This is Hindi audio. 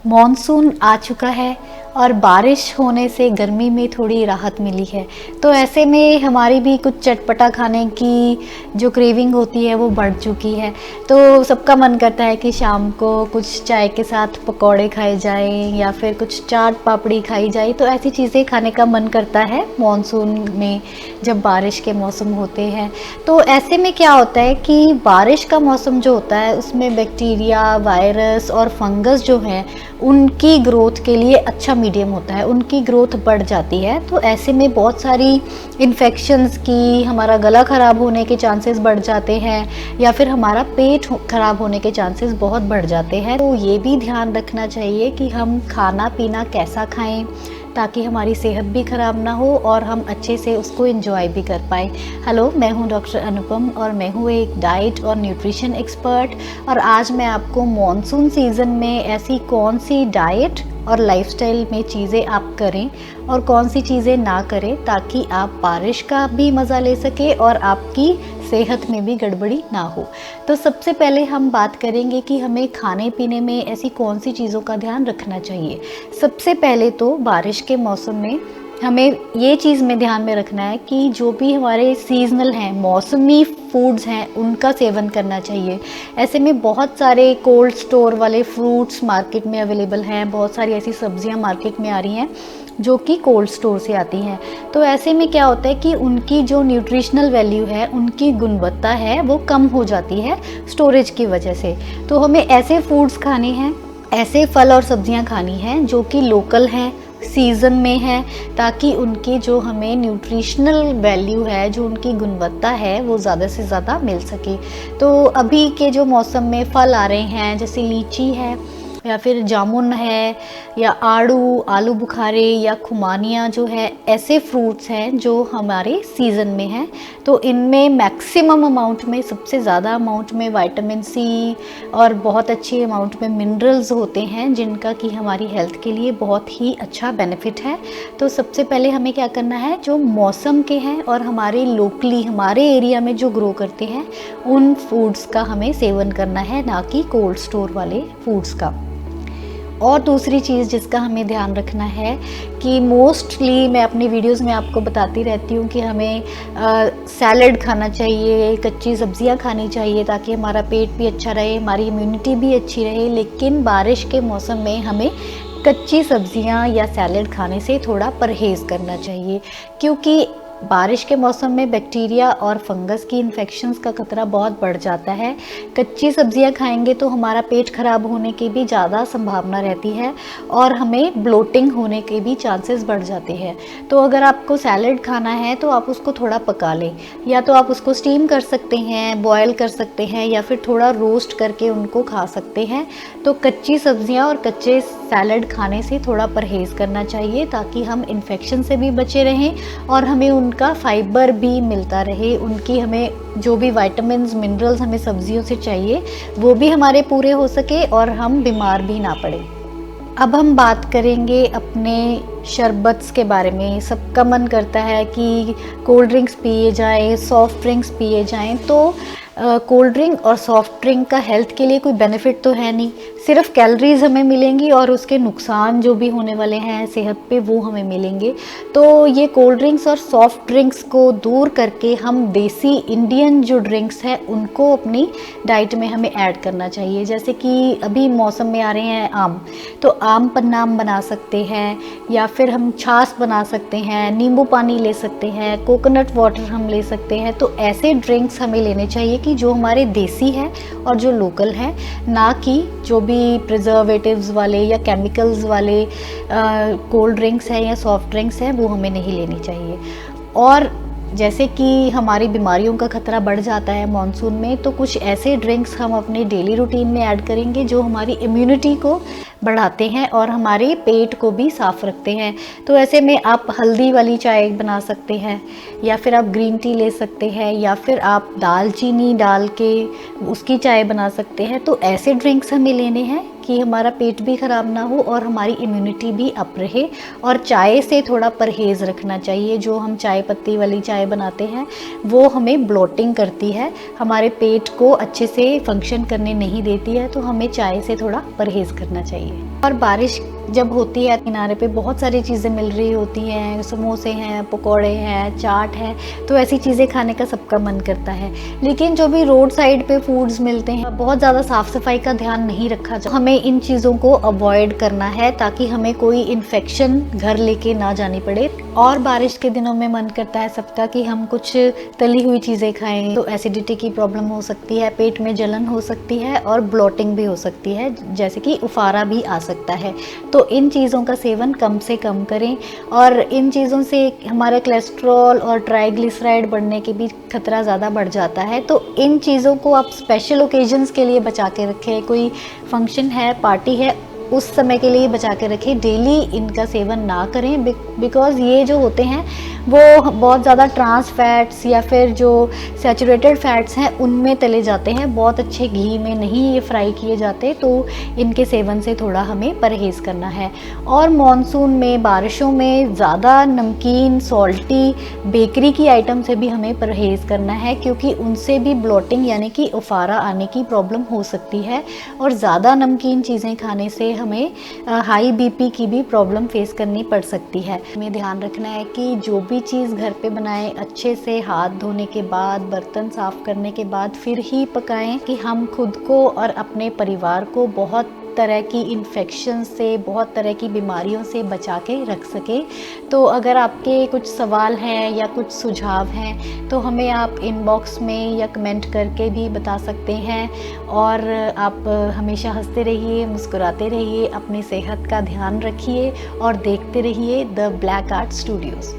मॉनसून आ चुका है और बारिश होने से गर्मी में थोड़ी राहत मिली है। तो ऐसे में हमारी भी कुछ चटपटा खाने की जो क्रेविंग होती है वो बढ़ चुकी है। तो सबका मन करता है कि शाम को कुछ चाय के साथ पकौड़े खाए जाएं या फिर कुछ चाट पापड़ी खाई जाए। तो ऐसी चीज़ें खाने का मन करता है मॉनसून में, जब बारिश के मौसम होते हैं। तो ऐसे में क्या होता है कि बारिश का मौसम जो होता है उसमें बैक्टीरिया, वायरस और फंगस जो हैं उनकी ग्रोथ के लिए अच्छा मीडियम होता है, उनकी ग्रोथ बढ़ जाती है। तो ऐसे में बहुत सारी इन्फेक्शंस की, हमारा गला ख़राब होने के चांसेस बढ़ जाते हैं या फिर हमारा पेट ख़राब होने के चांसेस बहुत बढ़ जाते हैं। तो ये भी ध्यान रखना चाहिए कि हम खाना पीना कैसा खाएं ताकि हमारी सेहत भी ख़राब ना हो और हम अच्छे से उसको एंजॉय भी कर पाएँ। हेलो, मैं हूं डॉक्टर अनुपम और मैं हूं एक डाइट और न्यूट्रिशन एक्सपर्ट। और आज मैं आपको मॉनसून सीज़न में ऐसी कौन सी डाइट और लाइफस्टाइल में चीज़ें आप करें और कौन सी चीज़ें ना करें ताकि आप बारिश का भी मज़ा ले सकें और आपकी सेहत में भी गड़बड़ी ना हो। तो सबसे पहले हम बात करेंगे कि हमें खाने पीने में ऐसी कौन सी चीज़ों का ध्यान रखना चाहिए। सबसे पहले तो बारिश के मौसम में हमें ये चीज़ में ध्यान में रखना है कि जो भी हमारे सीजनल हैं, मौसमी फूड्स हैं, उनका सेवन करना चाहिए। ऐसे में बहुत सारे कोल्ड स्टोर वाले फ्रूट्स मार्केट में अवेलेबल हैं, बहुत सारी ऐसी सब्जियां मार्केट में आ रही हैं जो कि कोल्ड स्टोर से आती हैं। तो ऐसे में क्या होता है कि उनकी जो न्यूट्रिशनल वैल्यू है, उनकी गुणवत्ता है, वो कम हो जाती है स्टोरेज की वजह से। तो हमें ऐसे फूड्स खाने हैं, ऐसे फल और सब्जियां खानी हैं जो कि लोकल हैं, सीज़न में है, ताकि उनकी जो हमें न्यूट्रिशनल वैल्यू है, जो उनकी गुणवत्ता है, वो ज़्यादा से ज़्यादा मिल सके। तो अभी के जो मौसम में फल आ रहे हैं जैसे लीची है या फिर जामुन है या आड़ू, आलू बुखारे या खुमानिया जो है, ऐसे फ्रूट्स हैं जो हमारे सीज़न में हैं। तो इनमें मैक्सिमम अमाउंट में, सबसे ज़्यादा अमाउंट में विटामिन सी और बहुत अच्छे अमाउंट में मिनरल्स होते हैं जिनका कि हमारी हेल्थ के लिए बहुत ही अच्छा बेनिफिट है। तो सबसे पहले हमें क्या करना है, जो मौसम के हैं और हमारे लोकली, हमारे एरिया में जो ग्रो करते हैं, उन फूड्स का हमें सेवन करना है, ना कि कोल्ड स्टोर वाले फूड्स का। और दूसरी चीज़ जिसका हमें ध्यान रखना है कि मोस्टली मैं अपनी वीडियोस में आपको बताती रहती हूँ कि हमें सैलड खाना चाहिए, कच्ची सब्जियाँ खानी चाहिए ताकि हमारा पेट भी अच्छा रहे, हमारी इम्यूनिटी भी अच्छी रहे। लेकिन बारिश के मौसम में हमें कच्ची सब्जियाँ या सैलड खाने से थोड़ा परहेज़ करना चाहिए, क्योंकि बारिश के मौसम में बैक्टीरिया और फंगस की इन्फेक्शंस का खतरा बहुत बढ़ जाता है। कच्ची सब्जियां खाएंगे तो हमारा पेट खराब होने की भी ज़्यादा संभावना रहती है और हमें ब्लोटिंग होने के भी चांसेस बढ़ जाते हैं। तो अगर आपको सैलड खाना है तो आप उसको थोड़ा पका लें, या तो आप उसको स्टीम कर सकते हैं, बॉयल कर सकते हैं, या फिर थोड़ा रोस्ट करके उनको खा सकते हैं। तो कच्ची सब्जियां और कच्चे सैलड खाने से थोड़ा परहेज़ करना चाहिए ताकि हम इन्फेक्शन से भी बचे रहें और हमें उनका फाइबर भी मिलता रहे, उनकी हमें जो भी विटामिन्स, मिनरल्स हमें सब्जियों से चाहिए वो भी हमारे पूरे हो सके और हम बीमार भी ना पड़े। अब हम बात करेंगे अपने शरबत्स के बारे में। सबका मन करता है कि कोल्ड ड्रिंक्स पिए जाएं, सॉफ्ट ड्रिंक्स पिए जाएं। तो कोल्ड ड्रिंक और सॉफ्ट ड्रिंक का हेल्थ के लिए कोई बेनिफिट तो है नहीं, सिर्फ कैलोरीज हमें मिलेंगी और उसके नुकसान जो भी होने वाले हैं सेहत पे वो हमें मिलेंगे। तो ये कोल्ड ड्रिंक्स और सॉफ्ट ड्रिंक्स को दूर करके हम देसी इंडियन जो ड्रिंक्स हैं उनको अपनी डाइट में हमें ऐड करना चाहिए। जैसे कि अभी मौसम में आ रहे हैं आम, तो आम पन्नाम बना सकते हैं, या फिर हम छाछ बना सकते हैं, नींबू पानी ले सकते हैं, कोकोनट वाटर हम ले सकते हैं। तो ऐसे ड्रिंक्स हमें लेने चाहिए कि जो हमारे देसी है और जो लोकल है, ना कि जो भी प्रिजर्वेटिव्स वाले या केमिकल्स वाले कोल्ड ड्रिंक्स हैं या सॉफ्ट ड्रिंक्स हैं वो हमें नहीं लेनी चाहिए। और जैसे कि हमारी बीमारियों का खतरा बढ़ जाता है मॉनसून में, तो कुछ ऐसे ड्रिंक्स हम अपने डेली रूटीन में ऐड करेंगे जो हमारी इम्यूनिटी को बढ़ाते हैं और हमारे पेट को भी साफ़ रखते हैं। तो ऐसे में आप हल्दी वाली चाय बना सकते हैं, या फिर आप ग्रीन टी ले सकते हैं, या फिर आप दालचीनी डाल के उसकी चाय बना सकते हैं। तो ऐसे ड्रिंक्स हमें लेने हैं कि हमारा पेट भी ख़राब ना हो और हमारी इम्यूनिटी भी अप रहे। और चाय से थोड़ा परहेज़ रखना चाहिए। जो हम चाय पत्ती वाली चाय बनाते हैं वो हमें ब्लोटिंग करती है, हमारे पेट को अच्छे से फंक्शन करने नहीं देती है, तो हमें चाय से थोड़ा परहेज़ करना चाहिए। और बारिश जब होती है, किनारे पे बहुत सारी चीज़ें मिल रही होती हैं, समोसे हैं, पकोड़े हैं, चाट है, तो ऐसी चीज़ें खाने का सबका मन करता है। लेकिन जो भी रोड साइड पे फूड्स मिलते हैं, बहुत ज़्यादा साफ़ सफाई का ध्यान नहीं रखा जाता। हमें इन चीज़ों को अवॉइड करना है ताकि हमें कोई इन्फेक्शन घर लेके ना जानी पड़े। और बारिश के दिनों में मन करता है सबका कि हम कुछ तली हुई चीज़ें खाएं, तो एसिडिटी की प्रॉब्लम हो सकती है, पेट में जलन हो सकती है और ब्लोटिंग भी हो सकती है, जैसे कि उफारा भी आ सकता है। तो इन चीज़ों का सेवन कम से कम करें। और इन चीज़ों से हमारा कोलेस्ट्रॉल और ट्राइग्लिसराइड बढ़ने के भी खतरा ज़्यादा बढ़ जाता है। तो इन चीज़ों को आप स्पेशल ओकेजन्स के लिए बचा के रखें। कोई फंक्शन है, पार्टी है, उस समय के लिए बचा के रखें। डेली इनका सेवन ना करें, बिकॉज़ ये जो होते हैं वो बहुत ज़्यादा ट्रांस फैट्स या फिर जो सैचुरेटेड फैट्स हैं उनमें तले जाते हैं, बहुत अच्छे घी में नहीं ये फ्राई किए जाते। तो इनके सेवन से थोड़ा हमें परहेज़ करना है। और मॉनसून में, बारिशों में ज़्यादा नमकीन, सॉल्टी, बेकरी की आइटम से भी हमें परहेज़ करना है, क्योंकि उनसे भी ब्लोटिंग यानी कि उफारा आने की प्रॉब्लम हो सकती है। और ज़्यादा नमकीन चीज़ें खाने से हमें हाई बीपी की भी प्रॉब्लम फेस करनी पड़ सकती है। हमें ध्यान रखना है कि जो भी चीज़ घर पे बनाएं, अच्छे से हाथ धोने के बाद, बर्तन साफ़ करने के बाद फिर ही पकाएं, कि हम खुद को और अपने परिवार को बहुत तरह की इन्फेक्शन से, बहुत तरह की बीमारियों से बचा के रख सकें। तो अगर आपके कुछ सवाल हैं या कुछ सुझाव हैं तो हमें आप इनबॉक्स में या कमेंट करके भी बता सकते हैं। और आप हमेशा हंसते रहिए, मुस्कुराते रहिए, अपनी सेहत का ध्यान रखिए और देखते रहिए द ब्लैक आर्ट स्टूडियोज़।